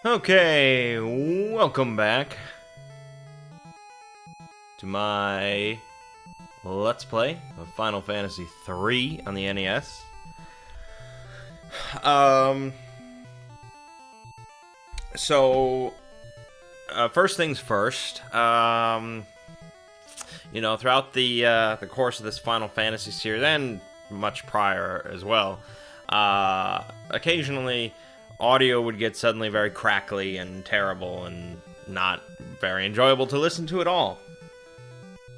Okay, welcome back to my Let's Play of Final Fantasy III on the NES. First things first, you know, throughout the course of this Final Fantasy series, and much prior as well, occasionally audio would get suddenly very crackly and terrible and not very enjoyable to listen to at all.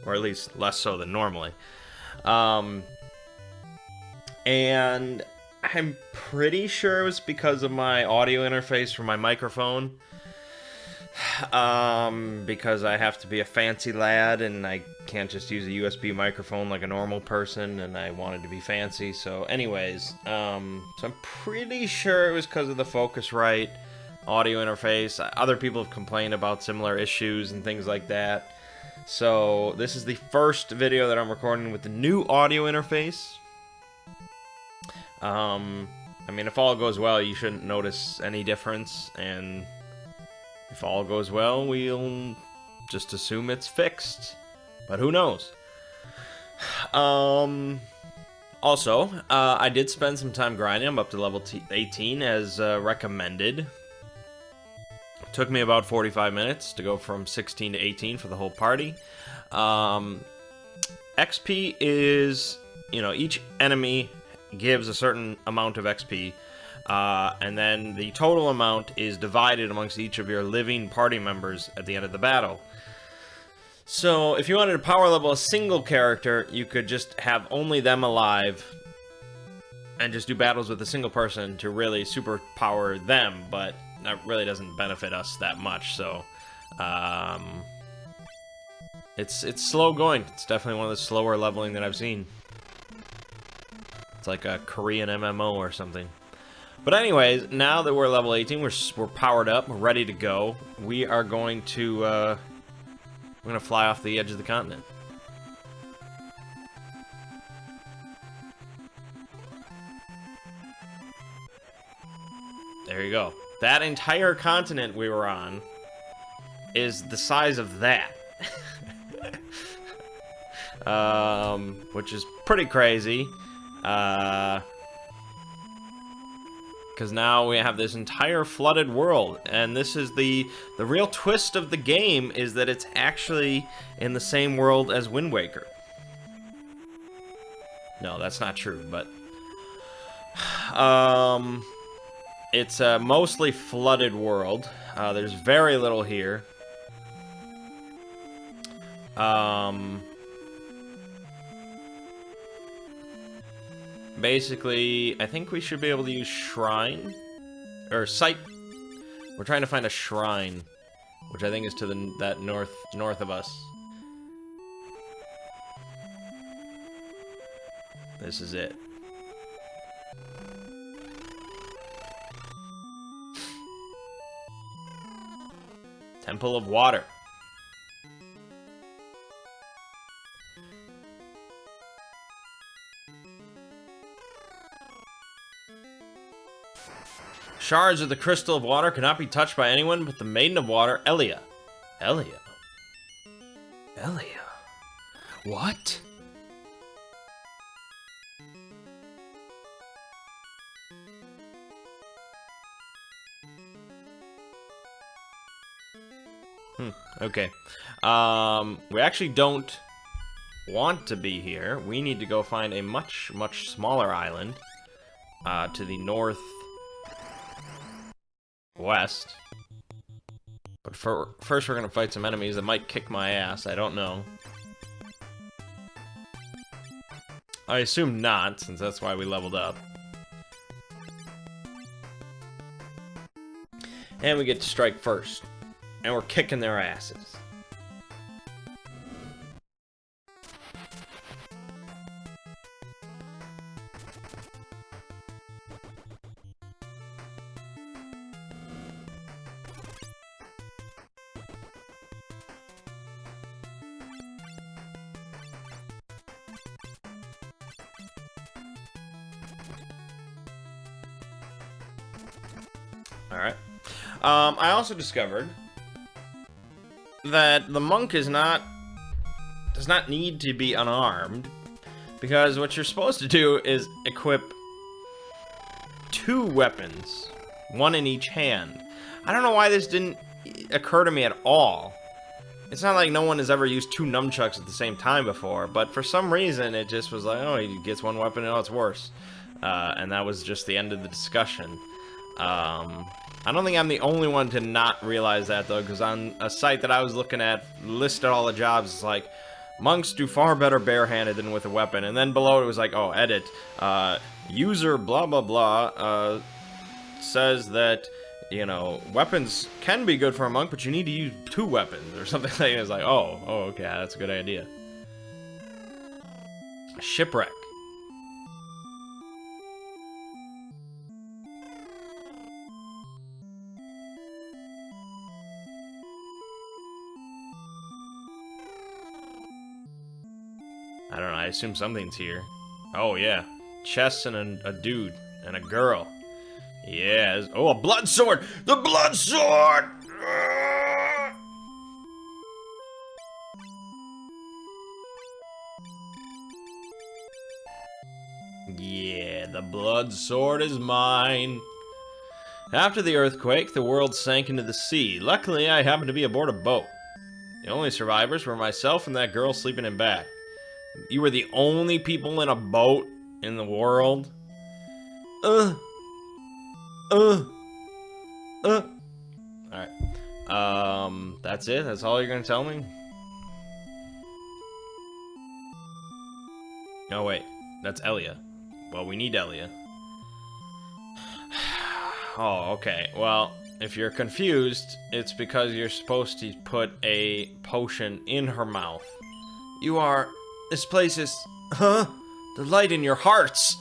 Or at least less so than normally. And I'm pretty sure it was because of my audio interface for my microphone. Because I have to be a fancy lad and I can't just use a USB microphone like a normal person, and I wanted to be fancy. So anyways, so I'm pretty sure it was because of the Focusrite audio interface. Other people have complained about similar issues and things like that. So this is the first video that I'm recording with the new audio interface. I mean, if all goes well, you shouldn't notice any difference, and if all goes well, we'll just assume it's fixed. But who knows? Also, I did spend some time grinding. I'm up to level 18 as recommended. It took me about 45 minutes to go from 16 to 18 for the whole party. XP is, you know, each enemy gives a certain amount of XP. And then the total amount is divided amongst each of your living party members at the end of the battle. So, if you wanted to power level a single character, you could just have only them alive and just do battles with a single person to really superpower them, but that really doesn't benefit us that much, so it's slow going. It's definitely one of the slower leveling that I've seen. It's like a Korean MMO or something. But anyways, now that we're level 18, we're powered up, we're ready to go. We are going to we're gonna fly off the edge of the continent. There you go. That entire continent we were on is the size of that. Which is pretty crazy. Because now we have this entire flooded world, and this is the real twist of the game, is that it's actually in the same world as Wind Waker. No, that's not true, but it's a mostly flooded world. There's very little here. Basically, I think we should be able to use shrine, or site. We're trying to find a shrine, which I think is to that north of us. This is it. Temple of Water. Shards of the Crystal of Water cannot be touched by anyone but the Maiden of Water, Elia. Elia? Elia? What? Okay. We actually don't want to be here. We need to go find a much, much smaller island to the northwest. But first we're gonna fight some enemies that might kick my ass. I don't know. I assume not, since that's why we leveled up. And we get to strike first. And we're kicking their asses. Alright. I also discovered that the monk does not need to be unarmed, because what you're supposed to do is equip 2 weapons, 1 in each hand. I don't know why this didn't occur to me at all. It's not like no one has ever used 2 nunchucks at the same time before, but for some reason it just was like, oh, he gets 1 weapon and oh, it's worse. And that was just the end of the discussion. I don't think I'm the only one to not realize that, though, because on a site that I was looking at, listed all the jobs, it's like, monks do far better barehanded than with a weapon. And then below it was like, oh, edit. User blah blah blah says that, you know, weapons can be good for a monk, but you need to use 2 weapons or something like that. It's like, oh, okay, that's a good idea. Shipwreck. I don't know, I assume something's here. Oh, yeah. Chests and a dude. And a girl. Yeah. Oh, a blood sword! The blood sword! Yeah, the blood sword is mine. After the earthquake, the world sank into the sea. Luckily, I happened to be aboard a boat. The only survivors were myself and that girl sleeping in back. You were the only people in a boat in the world? Alright. That's it? That's all you're gonna tell me? Oh, wait. That's Elia. Well, we need Elia. Oh, okay. Well, if you're confused, it's because you're supposed to put a potion in her mouth. You are... This place is... Huh? The light in your hearts!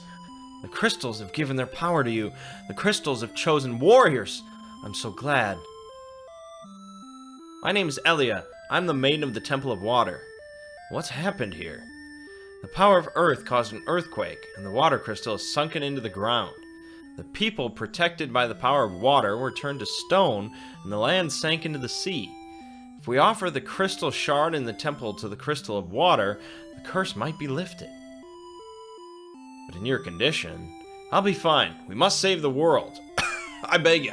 The crystals have given their power to you. The crystals have chosen warriors. I'm so glad. My name is Elia. I'm the maiden of the Temple of Water. What's happened here? The power of Earth caused an earthquake, and the water crystal is sunken into the ground. The people, protected by the power of water, were turned to stone, and the land sank into the sea. If we offer the crystal shard in the temple to the crystal of water, the curse might be lifted. But in your condition, I'll be fine. We must save the world. I beg you.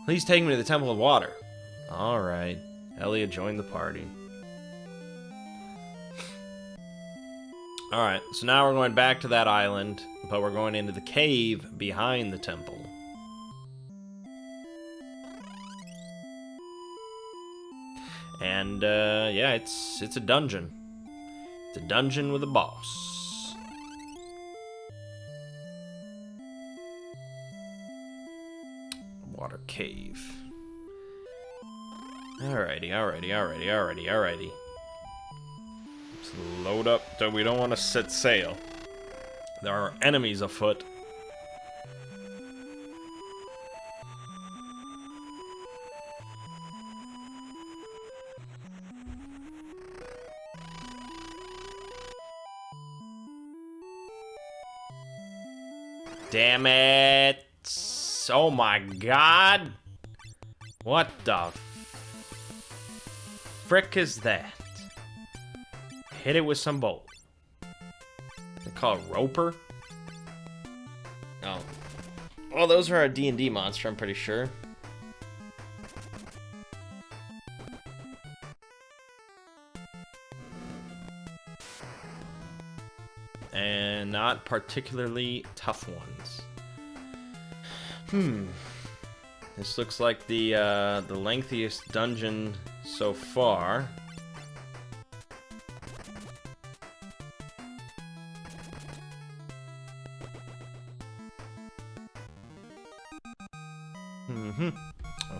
Please take me to the Temple of Water. Alright. Elia joined the party. Alright, so now we're going back to that island, but we're going into the cave behind the temple. And, yeah, it's a dungeon. It's a dungeon with a boss. Water cave. Alrighty. Let's load up, though we don't want to set sail. There are enemies afoot. Damn it! Oh my god! What the frick is that? Hit it with some bolt. They call it Roper? Oh. Well, those are a D&D monster, I'm pretty sure. And not particularly tough ones. This looks like the lengthiest dungeon so far.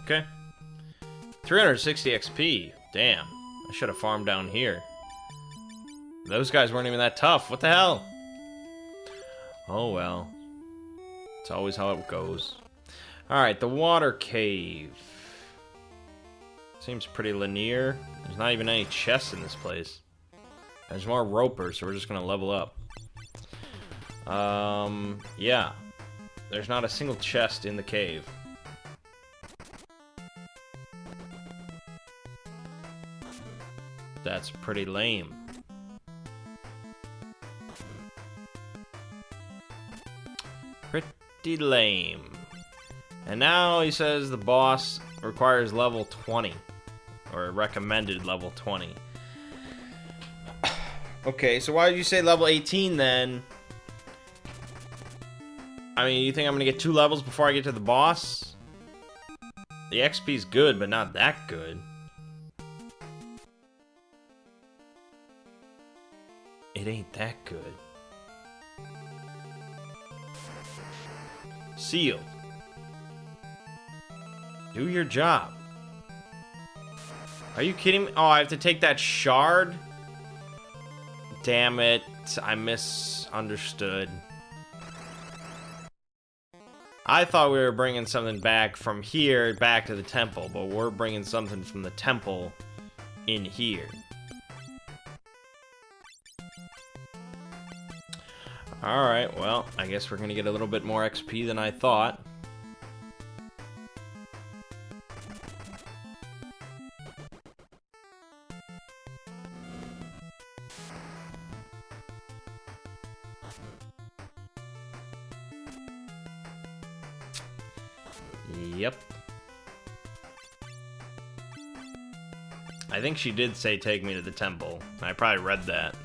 Okay. 360 XP. Damn. I should have farmed down here. Those guys weren't even that tough. What the hell? Oh well. It's always how it goes. Alright, the water cave. Seems pretty linear. There's not even any chests in this place. There's more ropers, so we're just gonna level up. Yeah. There's not a single chest in the cave. That's pretty lame. Pretty lame. And now he says the boss requires level 20. Or recommended level 20. Okay, so why did you say level 18 then? I mean, you think I'm gonna get 2 levels before I get to the boss? The XP's good, but not that good. It ain't that good. Sealed. Do your job. Are you kidding me? Oh, I have to take that shard? Damn it. I misunderstood. I thought we were bringing something back from here back to the temple, but we're bringing something from the temple in here. Alright, well, I guess we're gonna get a little bit more XP than I thought. Yep. I think she did say take me to the temple. I probably read that.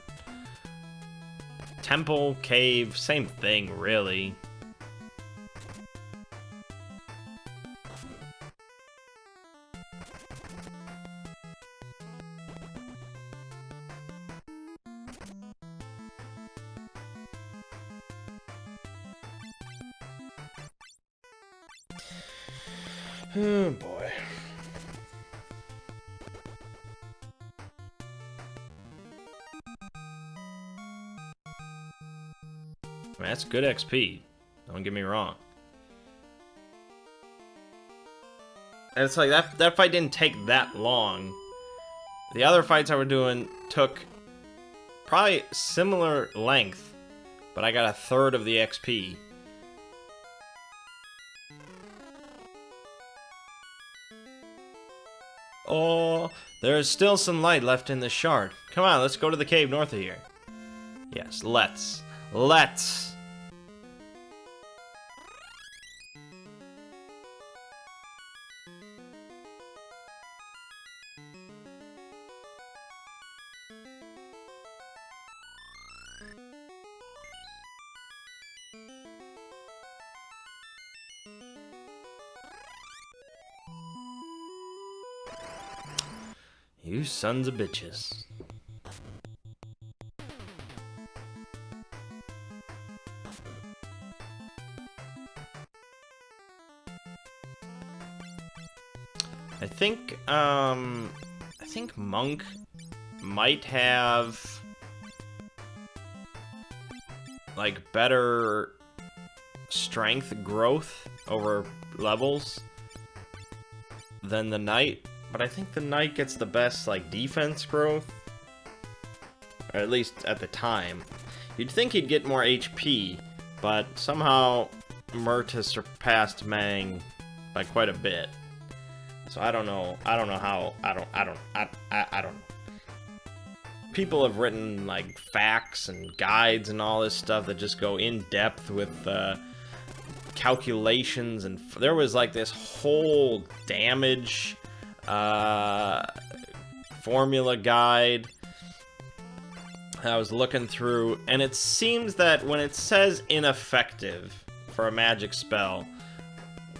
Temple, cave, same thing, really. Oh boy. I mean, that's good XP. Don't get me wrong. And it's like that fight didn't take that long. The other fights I were doing took probably similar length, but I got a third of the XP. Oh, there is still some light left in this shard. Come on, let's go to the cave north of here. Yes, let's. Let's! You sons of bitches. I think Mangg might have like better strength growth over levels than the knight, but I think the knight gets the best like defense growth, or at least at the time. You'd think he'd get more HP, but somehow Mert has surpassed Mangg by quite a bit. So I don't know how. I don't know. People have written like facts and guides and all this stuff that just go in depth with calculations, and there was like this whole damage formula guide I was looking through, and it seems that when it says ineffective for a magic spell,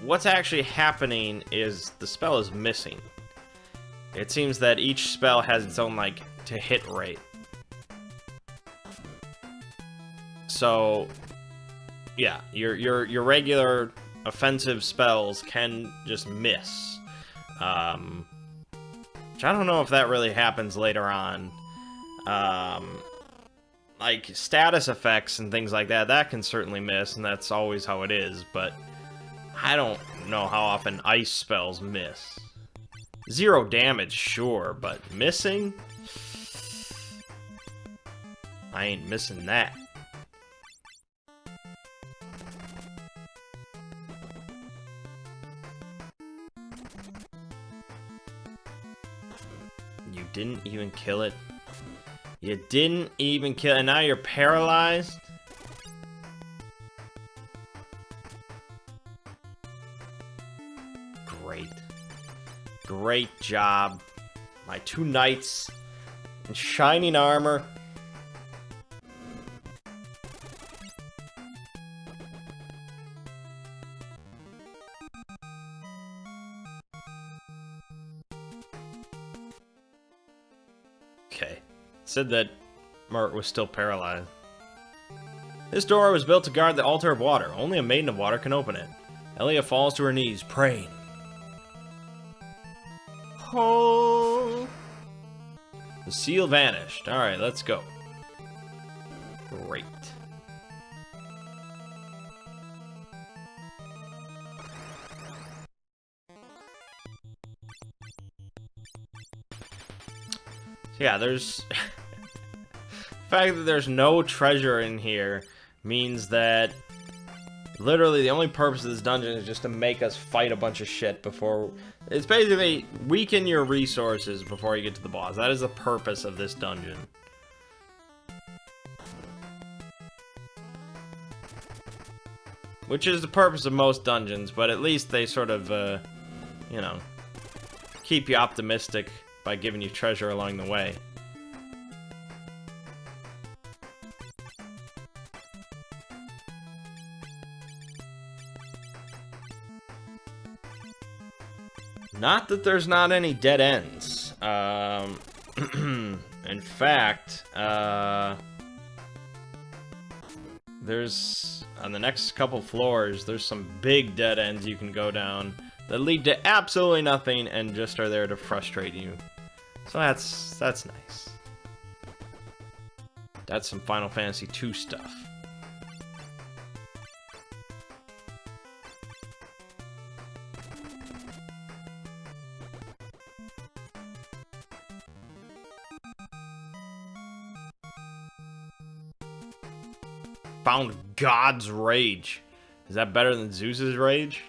what's actually happening is the spell is missing. It seems that each spell has its own like to hit rate. So yeah, your regular offensive spells can just miss. Which I don't know if that really happens later on. Like status effects and things like that, that can certainly miss, and that's always how it is, but I don't know how often ice spells miss. 0 damage, sure, but missing? I ain't missing that. You didn't even kill it. You didn't even kill it, and now you're paralyzed? Great. Great job. My 2 knights in shining armor. Okay. Said that Mert was still paralyzed. This door was built to guard the altar of water. Only a maiden of water can open it. Elia falls to her knees, praying. Oh. The seal vanished. Alright, let's go. Great. Yeah, there's... the fact that there's no treasure in here means that literally the only purpose of this dungeon is just to make us fight a bunch of shit before... It's basically weaken your resources before you get to the boss. That is the purpose of this dungeon. Which is the purpose of most dungeons, but at least they sort of, you know, keep you optimistic by giving you treasure along the way. Not that there's not any dead ends. In fact, there's, on the next couple floors, there's some big dead ends you can go down that lead to absolutely nothing and just are there to frustrate you. So that's nice. That's some Final Fantasy II stuff. Found God's Rage. Is that better than Zeus's Rage?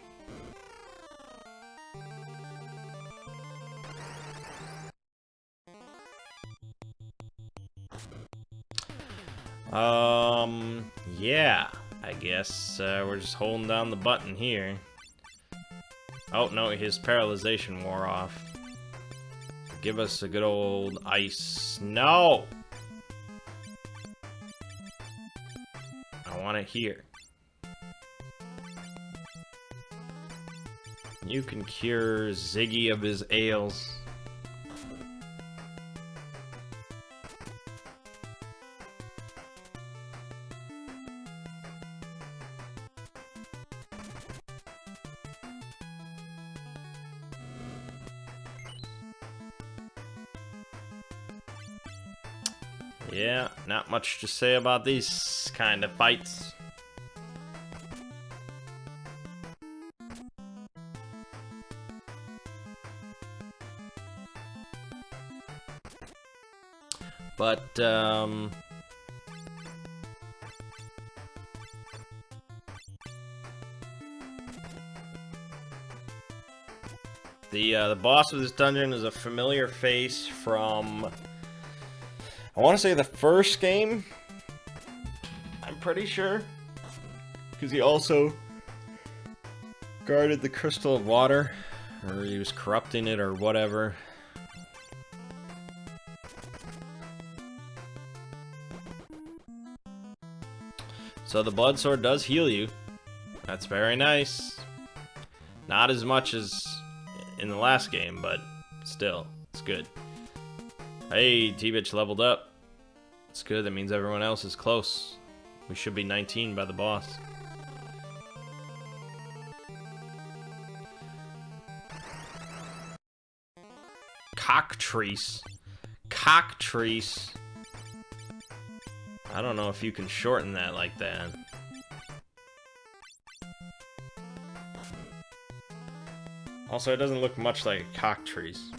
Yeah, I guess we're just holding down the button here. Oh, no, his paralyzation wore off. Give us a good old ice. No! I want it here. You can cure Ziggy of his ails. Yeah, not much to say about these kind of fights. But, the boss of this dungeon is a familiar face from, I want to say the first game. I'm pretty sure. Because he also guarded the Crystal of Water. Or he was corrupting it or whatever. So the blood sword does heal you. That's very nice. Not as much as in the last game, but still, it's good. Hey, T-Bitch leveled up. It's good, that means everyone else is close. We should be 19 by the boss. Cockatrice. Cockatrice. I don't know if you can shorten that like that. Also, it doesn't look much like a cockatrice.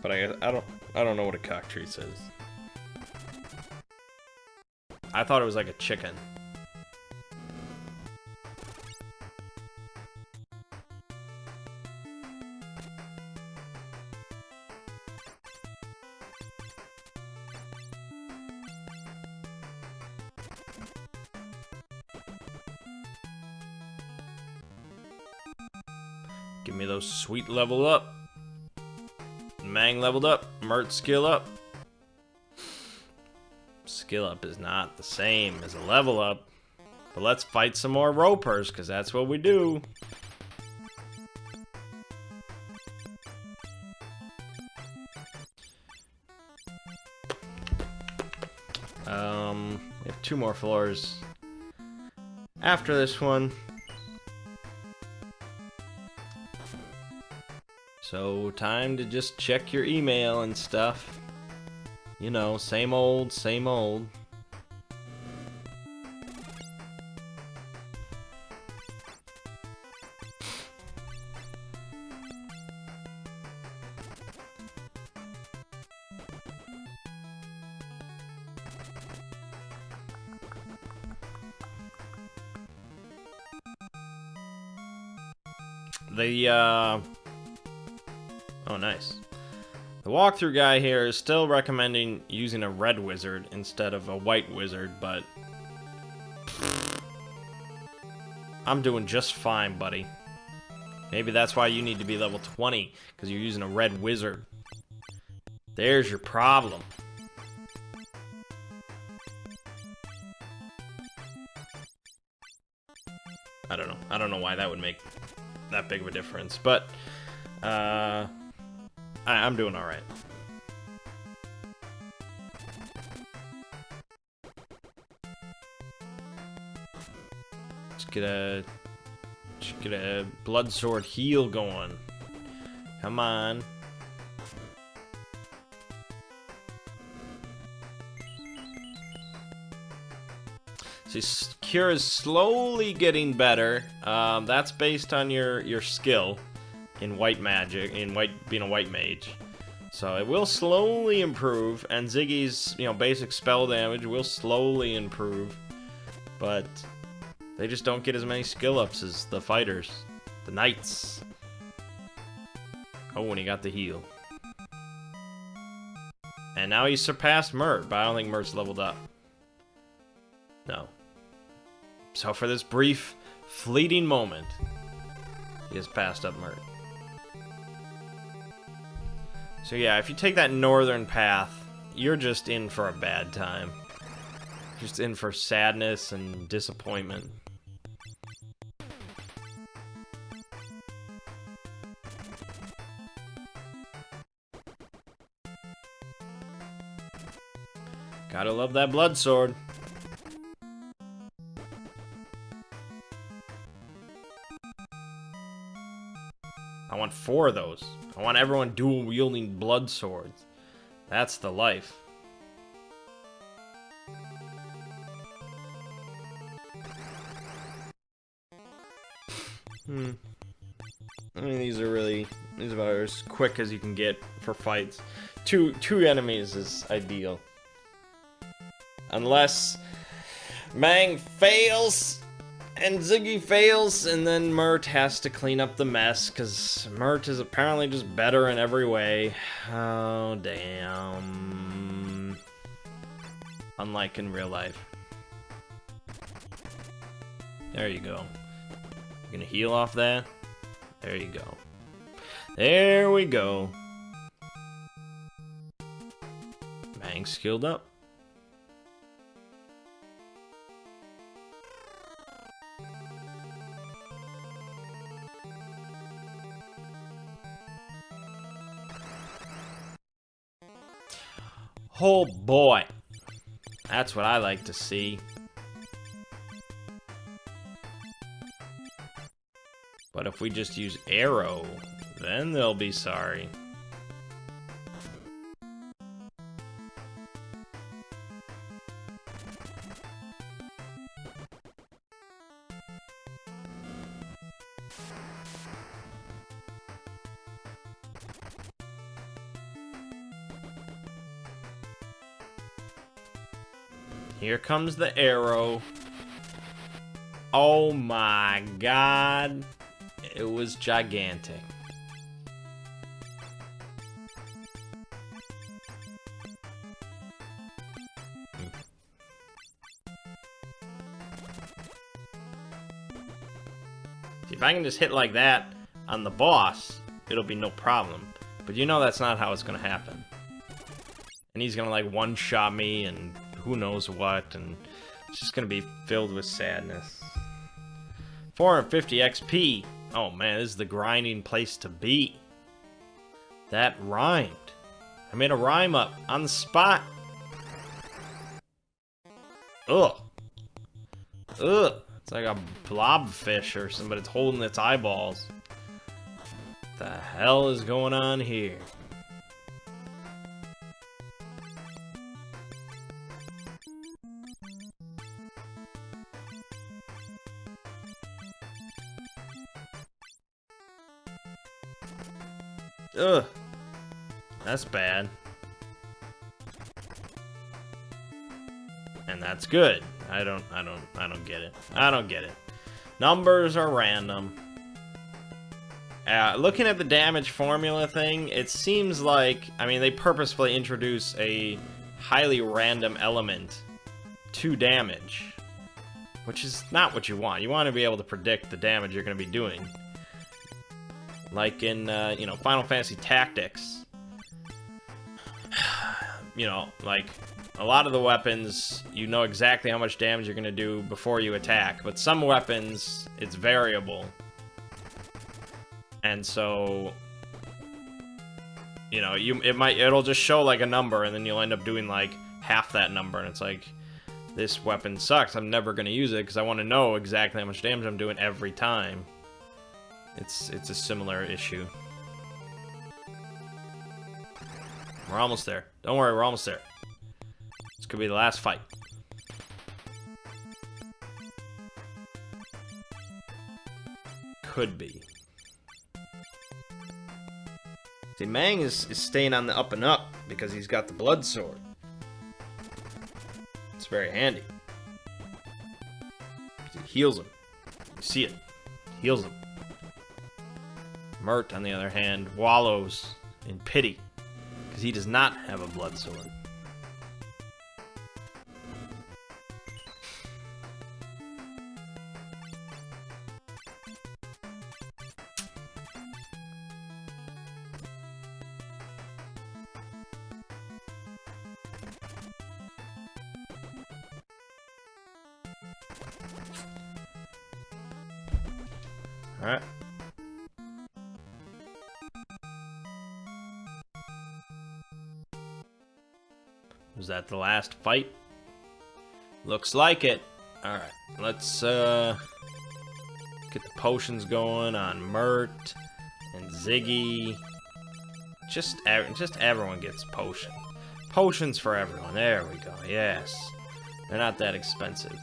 But I don't know what a cockatrice is. I thought it was like a chicken. Give me those sweet level up. Mangg leveled up. Mert skill up. Skill up is not the same as a level up. But let's fight some more ropers, because that's what we do. We have 2 more floors after this one. So, time to just check your email and stuff. You know, same old, same old. Oh, nice. The walkthrough guy here is still recommending using a red wizard instead of a white wizard, but I'm doing just fine, buddy. Maybe that's why you need to be level 20, because you're using a red wizard. There's your problem. I don't know. I don't know why that would make that big of a difference, but I'm doing all right. Let's get a blood sword heal going. Come on. See, cure is slowly getting better. That's based on your skill in white magic, being a white mage. So it will slowly improve, and Ziggy's, basic spell damage will slowly improve, but they just don't get as many skill ups as the fighters, the knights. Oh, and he got the heal. And now he's surpassed Mert, but I don't think Mert's leveled up. No. So for this brief, fleeting moment, he has passed up Mert. So yeah, if you take that northern path, you're just in for a bad time. Just in for sadness and disappointment. Gotta love that blood sword. I want 4 of those. I want everyone dual-wielding blood swords. That's the life. I mean, these are about as quick as you can get for fights. Two enemies is ideal. Unless Mangg fails and Ziggy fails, and then Mert has to clean up the mess, because Mert is apparently just better in every way. Oh, damn. Unlike in real life. There you go. You gonna heal off that? There you go. There we go. Mangg skilled up. Oh boy, that's what I like to see. But if we just use arrow, then they'll be sorry. Here comes the arrow. Oh my god. It was gigantic. See, if I can just hit like that on the boss, it'll be no problem. But you know that's not how it's gonna happen. And he's gonna like one-shot me and who knows what, and it's just gonna be filled with sadness. 450 XP. Oh man, this is the grinding place to be. That rhymed. I made a rhyme up on the spot. Ugh. Ugh. It's like a blobfish or something, but it's holding its eyeballs. What the hell is going on here? Ugh. That's bad. And that's good. I don't get it. I don't get it. Numbers are random. Looking at the damage formula thing, it seems like, I mean, they purposefully introduce a highly random element to damage, which is not what you want. You want to be able to predict the damage you're going to be doing. Like in, you know, Final Fantasy Tactics. You know, like, a lot of the weapons, you know exactly how much damage you're going to do before you attack. But some weapons, it's variable. And so, you know, it'll just show like a number, and then you'll end up doing like half that number. And it's like, this weapon sucks. I'm never going to use it because I want to know exactly how much damage I'm doing every time. It's a similar issue. We're almost there. Don't worry, we're almost there. This could be the last fight. Could be. See, Mangg is staying on the up and up because he's got the blood sword. It's very handy. It heals him. You see it. Heals him. Mert, on the other hand, wallows in pity because he does not have a blood sword. Alright. Was that the last fight? Looks like it. Alright, let's get the potions going on Mert and Ziggy. Just everyone gets potion. Potions for everyone. There we go. Yes. They're not that expensive.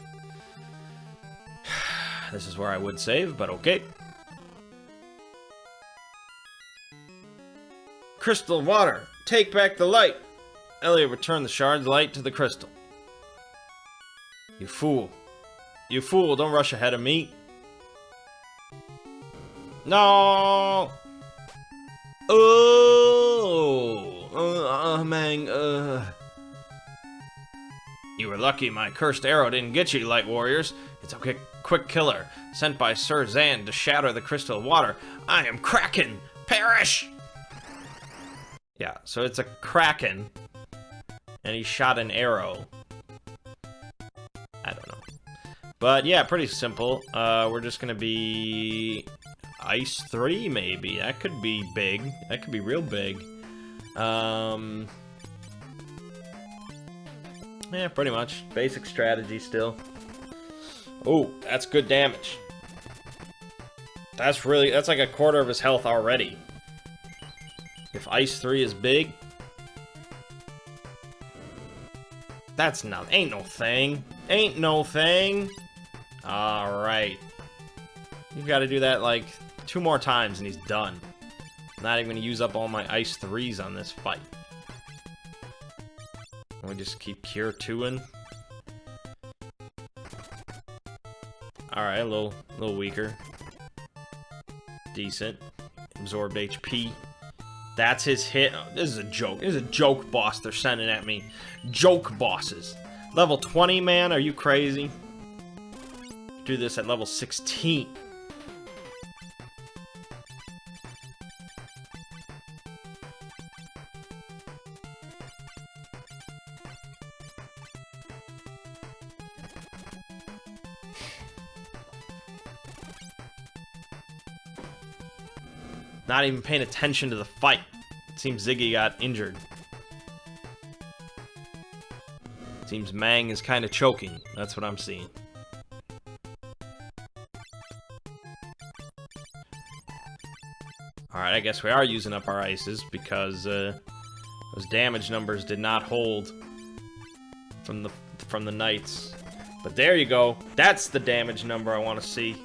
This is where I would save, but okay. Crystal water! Take back the light! Elliot, return the shard's light to the crystal. You fool. You fool, don't rush ahead of me. No! Oh! Mangg, You were lucky my cursed arrow didn't get you, light warriors. It's a quick killer, sent by Sir Zan to shatter the crystal water. I am Kraken! Perish! Yeah, so it's a Kraken, and he shot an arrow. I don't know. But yeah, pretty simple. We're just gonna be Ice 3, maybe. That could be big. That could be real big. Yeah, pretty much. Basic strategy still. Oh, that's good damage. That's like a quarter of his health already. If Ice 3 is big, that's ain't no thing. Ain't no thing. Alright. You've got to do that like 2 more times and he's done. I'm not even going to use up all my Ice 3s on this fight. We just keep Cure 2-ing. Alright, a little weaker. Decent. Absorbed HP. That's his hit. Oh, this is a joke. This is a joke boss they're sending at me. Joke bosses. Level 20, man? Are you crazy? Do this at level 16. Not even paying attention to the fight. It seems Ziggy got injured. It seems Mangg is kind of choking. That's what I'm seeing. Alright, I guess we are using up our ices because those damage numbers did not hold from the knights. But there you go. That's the damage number I want to see.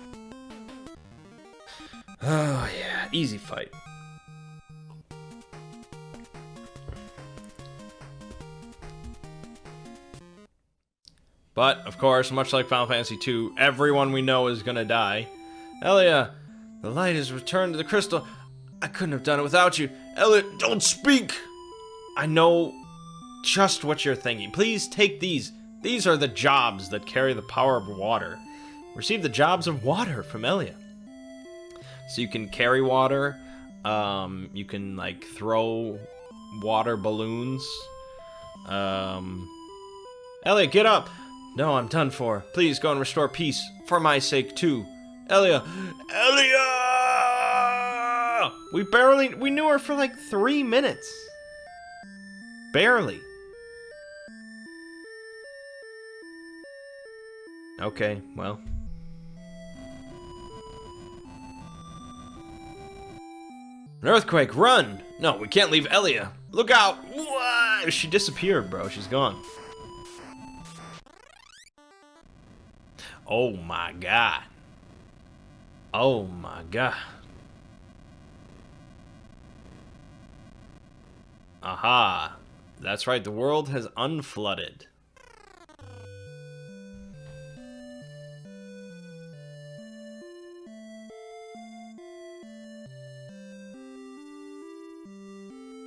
Oh, yeah. Easy fight. But, of course, much like Final Fantasy II, everyone we know is gonna die. Elia, the light has returned to the crystal. I couldn't have done it without you. Elliot, don't speak! I know just what you're thinking. Please take these. These are the jobs that carry the power of water. Receive the jobs of water from Elia. So you can carry water. You can, like, throw water balloons. Elia, get up! No, I'm done for. Please go and restore peace. For my sake, too. Elia! Elia! We knew her for like 3 minutes. Barely. Okay, well. An earthquake, run! No, we can't leave Elia. Look out! What? She disappeared, bro. She's gone. Oh my god. Oh my god. Aha. That's right, the world has unflooded.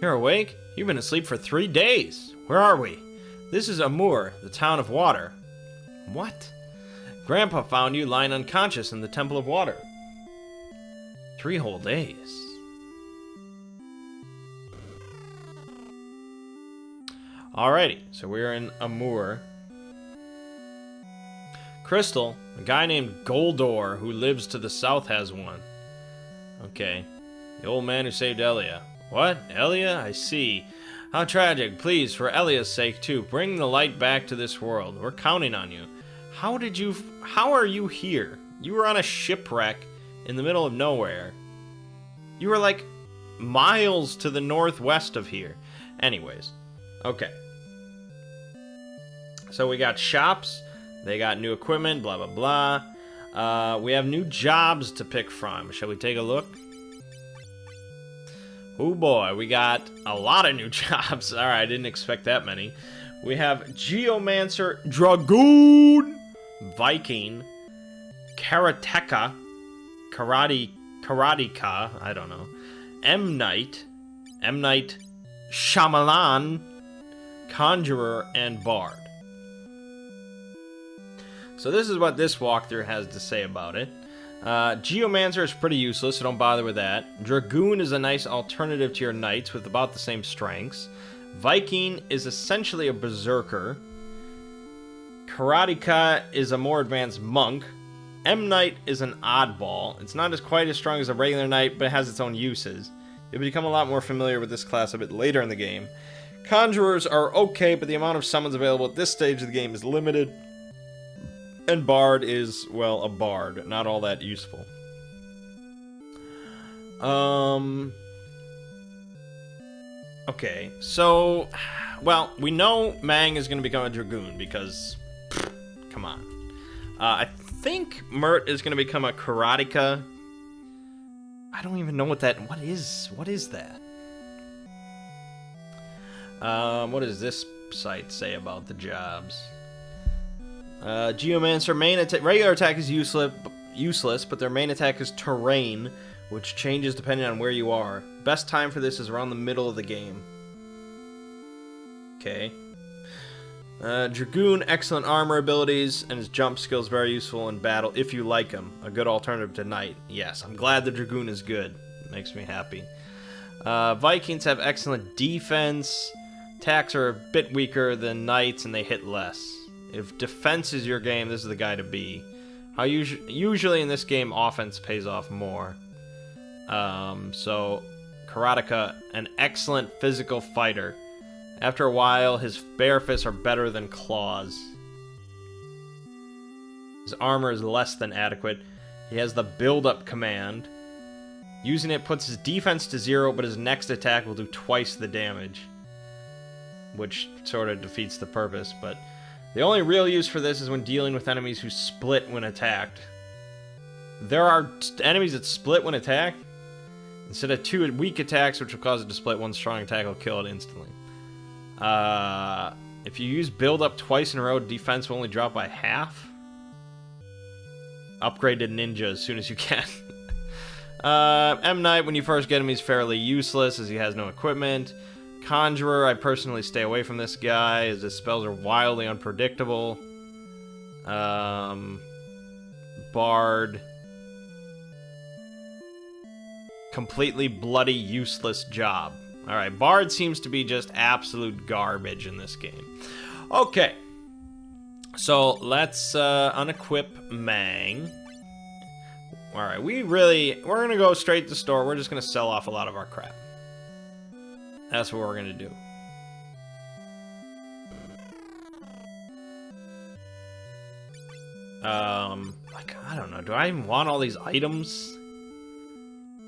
You're awake? You've been asleep for 3 days. Where are we? This is Amur, the town of water. What? Grandpa found you lying unconscious in the Temple of Water. 3 whole days. Alrighty, so we're in Amur. Crystal, a guy named Goldor who lives to the south has one. Okay. The old man who saved Elia. What? Elia? I see. How tragic. Please, for Elia's sake too, bring the light back to this world. We're counting on you. How are you here? You were on a shipwreck in the middle of nowhere. You were like miles to the northwest of here. Anyways. Okay. So we got shops. They got new equipment, blah, blah, blah. We have new jobs to pick from. Shall we take a look? Oh boy, we got a lot of new jobs. Alright, I didn't expect that many. We have Geomancer, Dragoon, Viking, Karateka, Karateka, I don't know, M-Knight, Shyamalan, Conjurer, and Bard. So this is what this walkthrough has to say about it. Geomancer is pretty useless, so don't bother with that. Dragoon is a nice alternative to your knights with about the same strengths. Viking is essentially a berserker. Karateka is a more advanced monk. M-Knight is an oddball. It's not quite as strong as a regular knight, but it has its own uses. You'll become a lot more familiar with this class a bit later in the game. Conjurers are okay, but the amount of summons available at this stage of the game is limited. And Bard is, well, a bard. Not all that useful. Okay, so, well, we know Mangg is going to become a Dragoon because, come on. I think Mert is going to become a Karateka. I don't even know what is that? What does this site say about the jobs? Geomancer regular attack is useless, but their main attack is terrain, which changes depending on where you are. Best time for this is around the middle of the game. Okay. Dragoon, excellent armor abilities, and his jump skills very useful in battle if you like him. A good alternative to Knight. Yes, I'm glad the Dragoon is good. It makes me happy. Vikings have excellent defense. Attacks are a bit weaker than Knights, and they hit less. If defense is your game, this is the guy to be. Usually in this game, offense pays off more. So, Karateka, an excellent physical fighter. After a while, his bare fists are better than claws. His armor is less than adequate. He has the build-up command. Using it puts his defense to 0, but his next attack will do twice the damage. Which sort of defeats the purpose, but the only real use for this is when dealing with enemies who split when attacked. There are enemies that split when attacked. Instead of 2 weak attacks, which will cause it to split, 1 strong attack will kill it instantly. If you use build up twice in a row, defense will only drop by half. Upgrade to ninja as soon as you can. M. Knight, when you first get him, he's fairly useless as he has no equipment. Conjurer, I personally stay away from this guy as his spells are wildly unpredictable. Bard. Completely bloody useless job. Alright, Bard seems to be just absolute garbage in this game. Okay. So, let's unequip Mangg. Alright, we're gonna go straight to the store. We're just gonna sell off a lot of our crap. That's what we're gonna do. Like, I don't know. Do I even want all these items?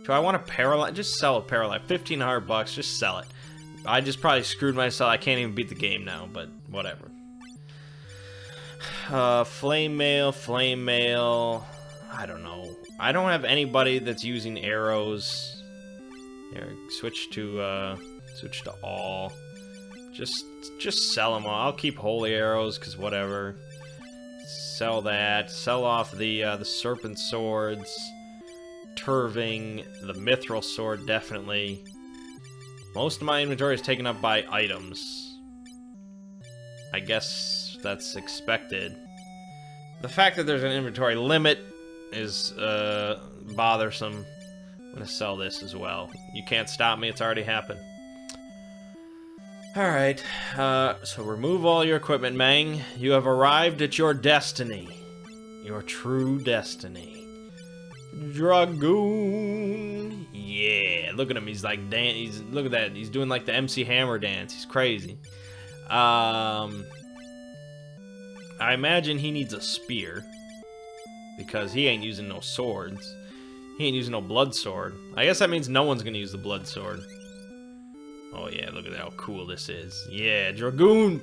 Do I want to paralyze? Just sell a paralyze. 1,500 bucks. Just sell it. I just probably screwed myself. I can't even beat the game now, but whatever. Flame mail. I don't know. I don't have anybody that's using arrows. Here, switch to all. Just sell them all. I'll keep holy arrows because whatever. Sell that. Sell off the serpent swords. Turving, the mithril sword, definitely. Most of my inventory is taken up by items. I guess that's expected. The fact that there's an inventory limit is bothersome. I'm gonna sell this as well. You can't stop me, it's already happened. Alright, so remove all your equipment, Mangg. You have arrived at your destiny. Your true destiny. Dragoon. Yeah, look at him. He's like look at that. He's doing like the MC Hammer dance. He's crazy. I imagine he needs a spear because he ain't using no swords. He ain't using no blood sword. I guess that means no one's gonna use the blood sword. Oh yeah, look at how cool this is. Yeah, Dragoon.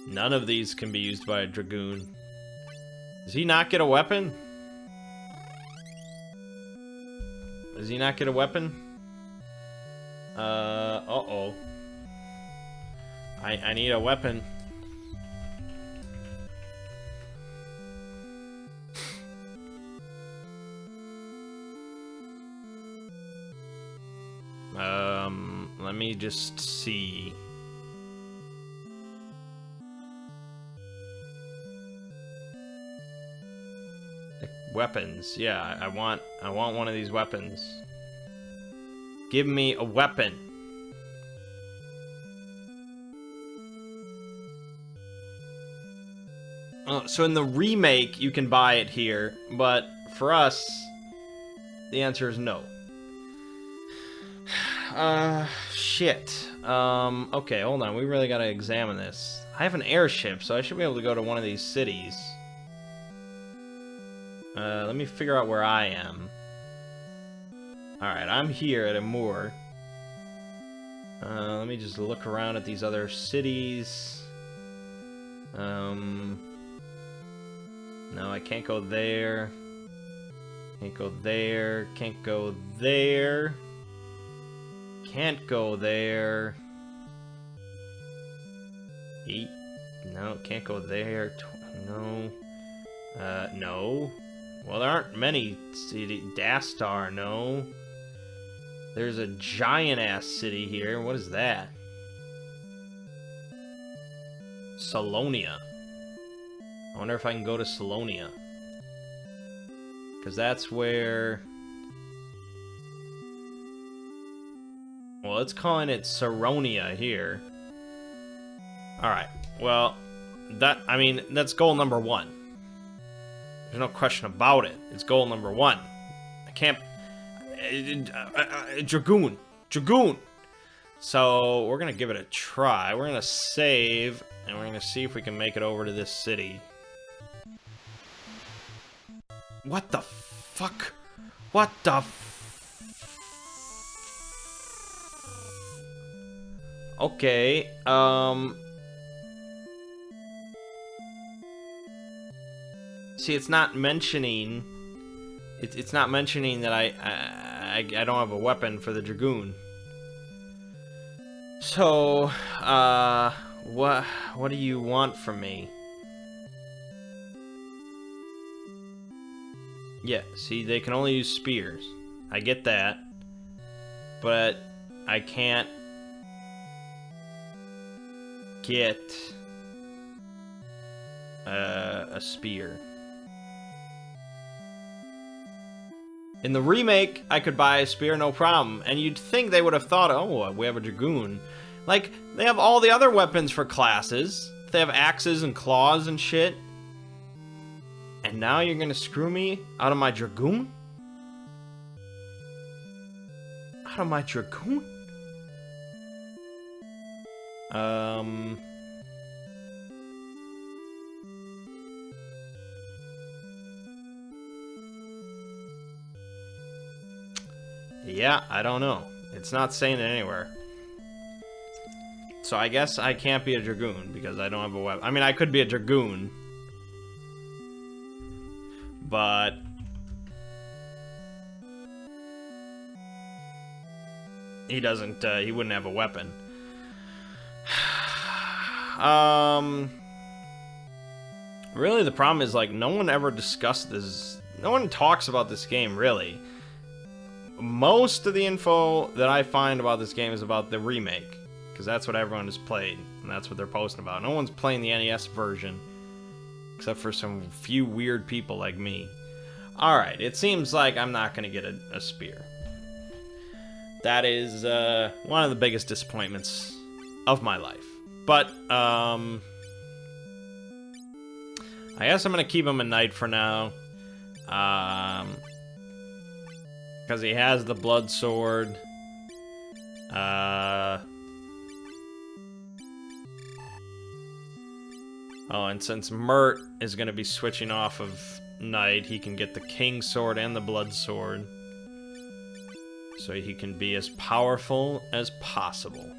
None of these can be used by a Dragoon. Does he not get a weapon? Does he not get a weapon? Uh-oh. I need a weapon. Let me just see. Weapons. Yeah, I want one of these weapons. Give me a weapon. So in the remake, you can buy it here, but for us, the answer is no. Shit. Okay, hold on. We really gotta examine this. I have an airship, so I should be able to go to one of these cities. Let me figure out where I am. Alright, I'm here at Amur. Let me just look around at these other cities. No, I can't go there. Can't go there. Can't go there. Can't go there. 8. No, can't go there. No. No. Well, there aren't many cities. Dastar, no. There's a giant-ass city here. What is that? Salonia. I wonder if I can go to Salonia. Because that's where... Well, let's call it Saronia here. Alright, well, I mean, that's goal number 1. There's no question about it. It's goal number 1. I can't... Dragoon. Dragoon! So, we're gonna give it a try. We're gonna save, and we're gonna see if we can make it over to this city. What the fuck? What the Okay, see, it's not mentioning... It's not mentioning that I don't have a weapon for the Dragoon. So, what do you want from me? Yeah, see, they can only use spears. I get that. But I can't get a spear. In the remake, I could buy a spear, no problem. And you'd think they would have thought, oh, we have a Dragoon. Like, they have all the other weapons for classes. They have axes and claws and shit. And now you're gonna screw me out of my Dragoon? Out of my Dragoon? Yeah, I don't know. It's not saying it anywhere. So I guess I can't be a Dragoon because I don't have a weapon. I mean, I could be a Dragoon. But he doesn't, he wouldn't have a weapon. Really the problem is, like, no one ever discussed this. No one talks about this game, really. Most of the info that I find about this game is about the remake, because that's what everyone has played, and that's what they're posting about. No one's playing the NES version, except for some few weird people like me. Alright, it seems like I'm not going to get a spear. That is one of the biggest disappointments of my life. But, I guess I'm going to keep him a knight for now. Because he has the blood sword. Oh, and since Mert is going to be switching off of knight, he can get the king sword and the blood sword. So he can be as powerful as possible.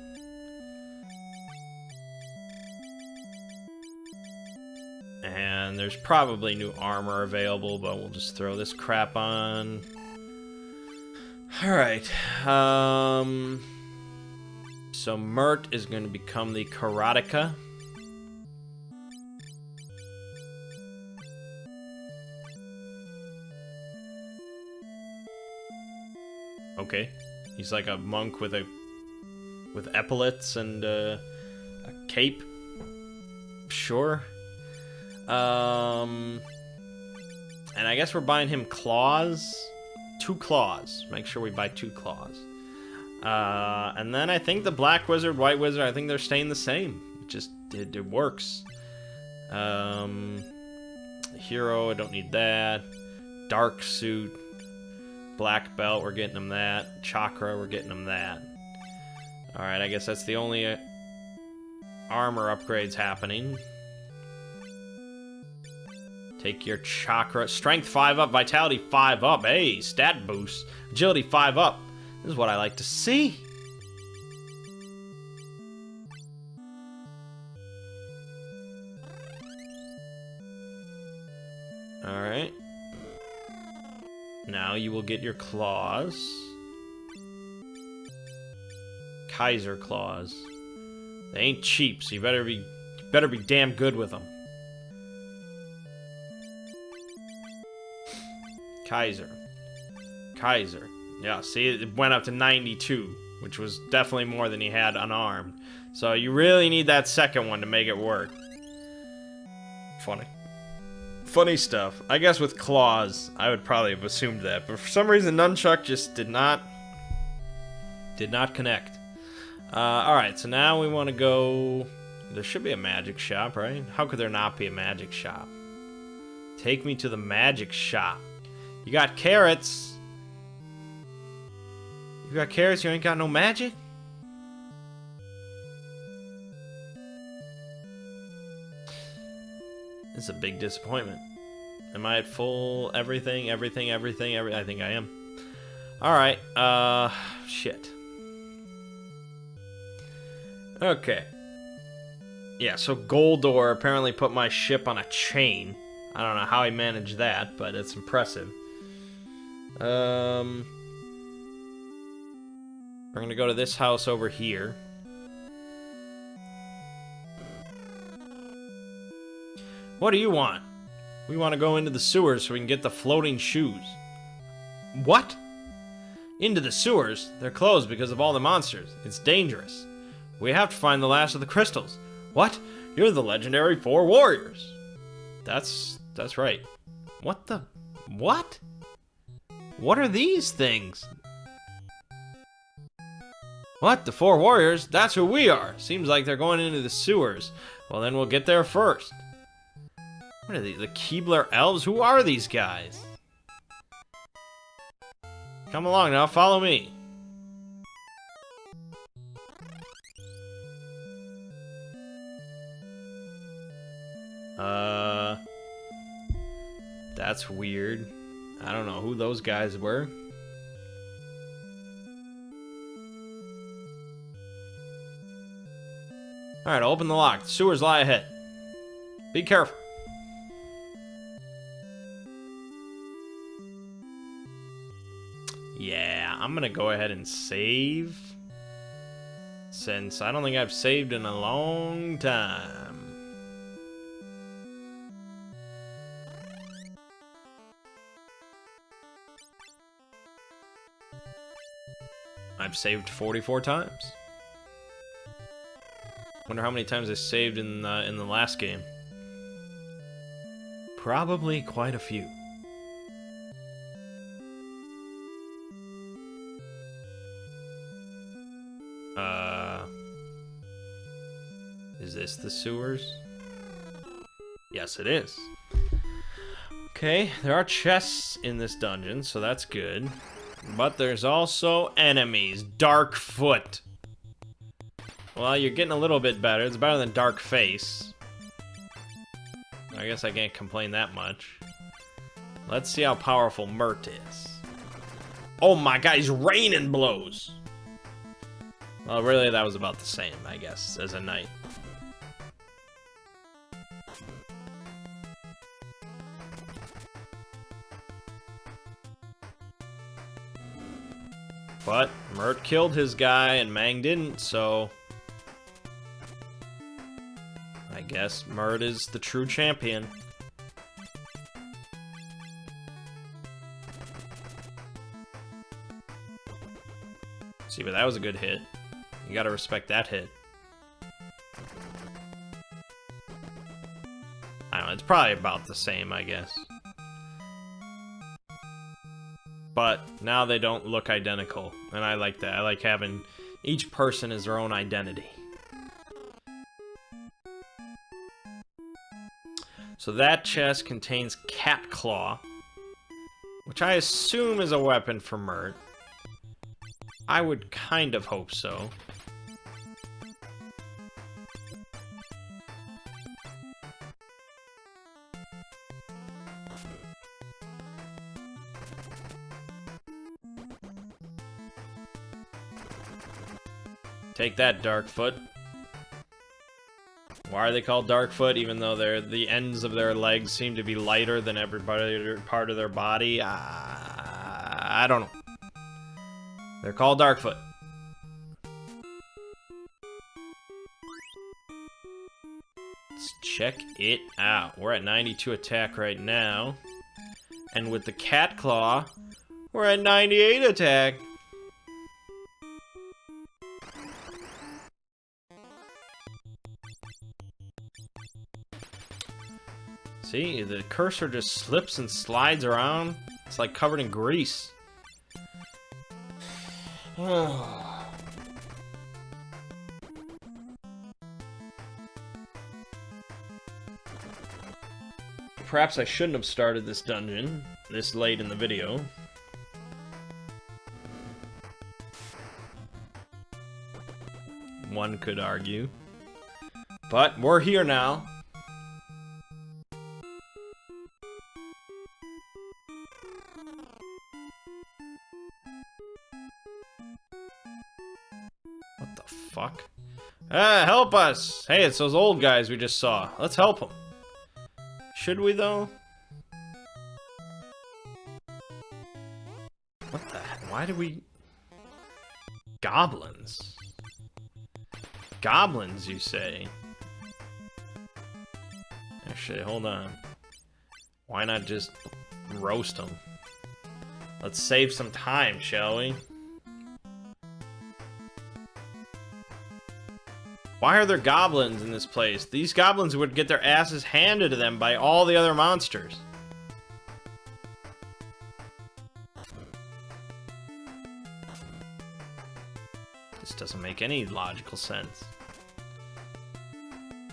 And there's probably new armor available, but we'll just throw this crap on. Alright, so Mert is going to become the Karateka. Okay, he's like a monk with epaulets and a cape. Sure. And I guess we're buying him claws. 2 claws. Make sure we buy 2 claws. And then I think the Black Wizard, White Wizard, I think they're staying the same. It works. Hero, I don't need that. Dark Suit. Black Belt, we're getting him that. Chakra, we're getting him that. Alright, I guess that's the only armor upgrades happening. Take your chakra. Strength 5 up, vitality 5 up. Hey, stat boost. Agility 5 up. This is what I like to see. Alright. Now you will get your claws. Kaiser claws. They ain't cheap, so you better be damn good with them. Kaiser. Yeah, see, it went up to 92, which was definitely more than he had unarmed. So you really need that second one to make it work. Funny stuff. I guess with claws, I would probably have assumed that, but for some reason, Nunchuck just did not connect. Alright, so now we want to go There should be a magic shop, right? How could there not be a magic shop? Take me to the magic shop. You got carrots. You got carrots, you ain't got no magic? This is a big disappointment. Am I at full everything? I think I am. Alright, shit. Okay. Yeah, so Goldor apparently put my ship on a chain. I don't know how he managed that, but it's impressive. We're gonna go to this house over here. What do you want? We want to go into the sewers so we can get the floating shoes. What? Into the sewers? They're closed because of all the monsters. It's dangerous. We have to find the last of the crystals. What? You're the legendary 4 warriors. That's right. What the? What? What are these things? What? The 4 warriors? That's who we are. Seems like they're going into the sewers. Well, then we'll get there first. What are these? The Keebler elves? Who are these guys? Come along now, follow me. That's weird. I don't know who those guys were. Alright, open the lock. The sewers lie ahead. Be careful. Yeah, I'm gonna go ahead and save. Since I don't think I've saved in a long time. I've saved 44 times. Wonder how many times I saved in the last game. Probably quite a few. Is this the sewers? Yes, it is. Okay, there are chests in this dungeon, so that's good. But there's also enemies. Darkfoot. Well, you're getting a little bit better. It's better than Dark Face. I guess I can't complain that much. Let's see how powerful Mert is. Oh my god, he's raining blows! Well, really, that was about the same, I guess, as a knight. But Mert killed his guy and Mangg didn't, so I guess Mert is the true champion. See, but that was a good hit. You gotta respect that hit. I don't know, it's probably about the same, I guess. But now they don't look identical, and I like that. I like having each person as their own identity. So that chest contains Cat Claw, which I assume is a weapon for Mert. I would kind of hope so. Take that, Darkfoot. Why are they called Darkfoot, even though the ends of their legs seem to be lighter than every part of their body? I don't know. They're called Darkfoot. Let's check it out. We're at 92 attack right now. And with the Cat Claw, we're at 98 attack. See, the cursor just slips and slides around. It's like covered in grease. perhaps I shouldn't have started this dungeon this late in the video. One could argue. But we're here now. What the fuck? Ah, help us! Hey, it's those old guys we just saw. Let's help them. Should we, though? What the heck? Why do we... Goblins? Goblins, you say? Actually, hold on. Why not just roast them? Let's save some time, shall we? Why are there goblins in this place? These goblins would get their asses handed to them by all the other monsters. This doesn't make any logical sense.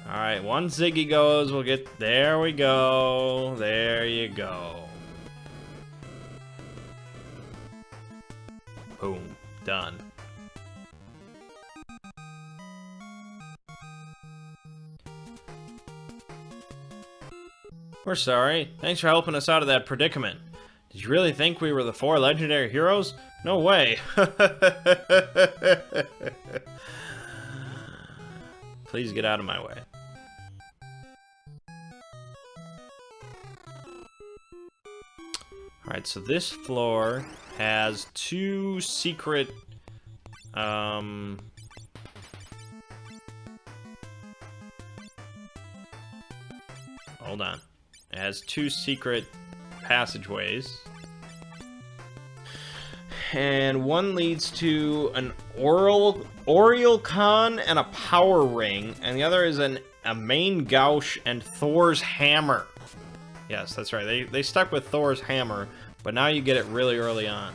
Alright, once Ziggy goes, we'll get... There we go. There you go. Boom. Done. We're sorry. Thanks for helping us out of that predicament. Did you really think we were the 4 legendary heroes? No way. Please get out of my way. Alright, so this floor has 2 secret... Hold on. It has 2 secret passageways. And one leads to an Aureolcon and a power ring, and the other is a main gouge and Thor's hammer. Yes, that's right. They stuck with Thor's hammer, but now you get it really early on.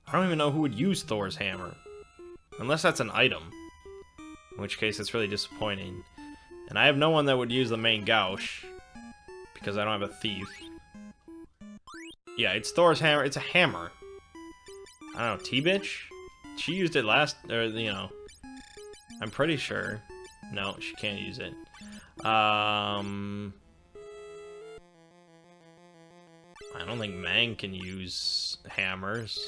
I don't even know who would use Thor's hammer. Unless that's an item. In which case, it's really disappointing. And I have no one that would use the main gouge. Because I don't have a thief. Yeah, it's Thor's hammer. It's a hammer. I don't know, T-Bitch? She used it last, or, you know. I'm pretty sure. No, she can't use it. I don't think Mangg can use hammers.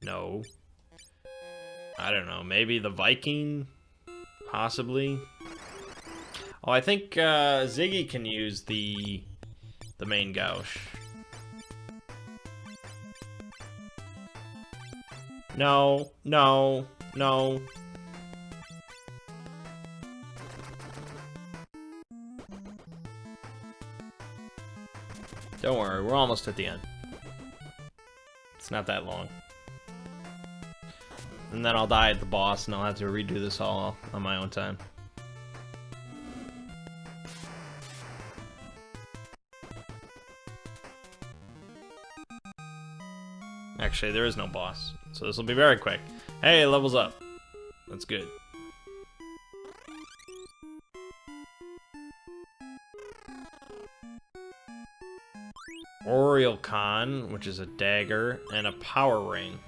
No. I don't know, maybe the Viking? Possibly. Oh, I think Ziggy can use the main gouge. No, no, no. Don't worry, we're almost at the end. It's not that long. And then I'll die at the boss, and I'll have to redo this all on my own time. Actually, there is no boss, so this will be very quick. Hey, it levels up. That's good. Aureolcon, which is a dagger, and a power ring.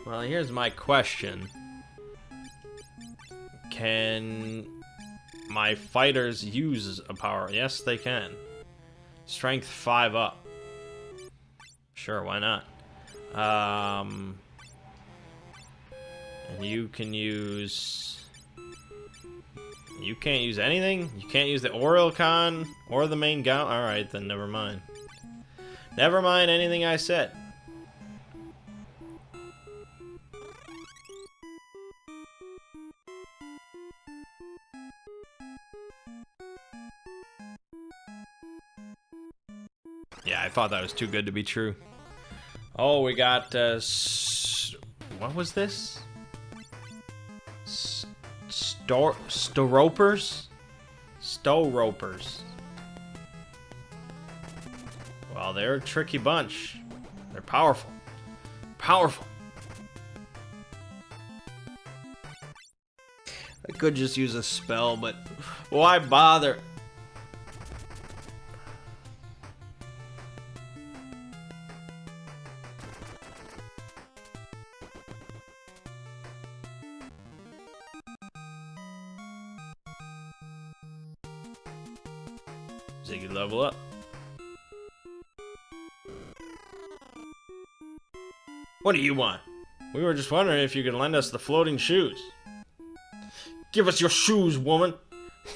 Well, here's my question. Can my fighters use a power? Yes, they can. Strength 5 up. Sure, why not? And you can use... You can't use anything? You can't use the Aureolcon or the main gouge? Alright, then never mind. Never mind anything I said. Yeah, I thought that was too good to be true. Oh, we got, what was this? Storopers? Storopers. Well, they're a tricky bunch. They're powerful. Powerful. I could just use a spell, but why bother? Ziggy, level up. What do you want? We were just wondering if you could lend us the floating shoes. Give us your shoes, woman!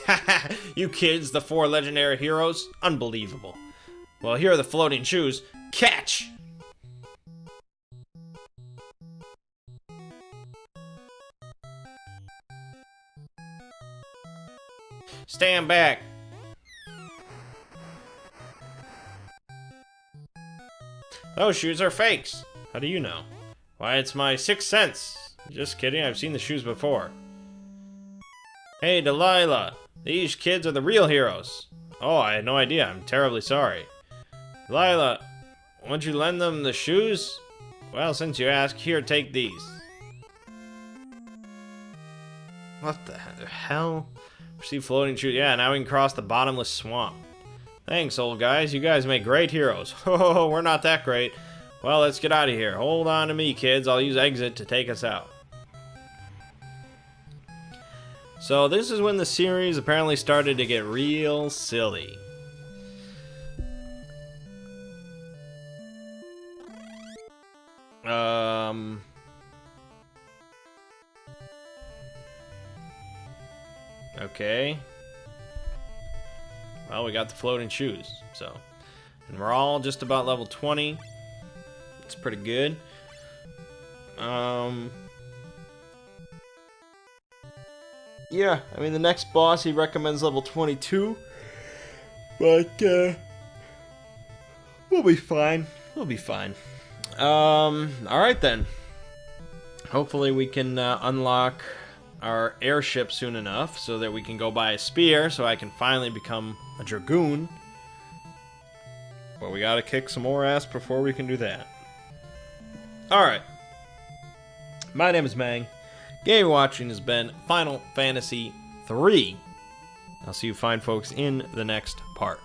Haha, you kids, the 4 legendary heroes? Unbelievable. Well, here are the floating shoes. Catch! Stand back! Those shoes are fakes. How do you know? Why, it's my 6th sense. Just kidding, I've seen the shoes before. Hey, Delilah. These kids are the real heroes. Oh, I had no idea. I'm terribly sorry. Delilah, won't you lend them the shoes? Well, since you ask, here, take these. What the hell? Receive floating shoes. Yeah, now we can cross the bottomless swamp. Thanks, old guys. You guys make great heroes. Oh, we're not that great. Well, let's get out of here. Hold on to me, kids. I'll use exit to take us out. So this is when the series apparently started to get real silly. Okay. Well, we got the floating shoes, so. And we're all just about level 20. It's pretty good. Yeah, I mean, the next boss, he recommends level 22. But, we'll be fine. We'll be fine. Alright then. Hopefully we can, unlock our airship soon enough so that we can go buy a spear so I can finally become a dragoon. But we gotta kick some more ass before we can do that. Alright. My name is Mangg. Game watching has been Final Fantasy III. I'll see you fine folks in the next part.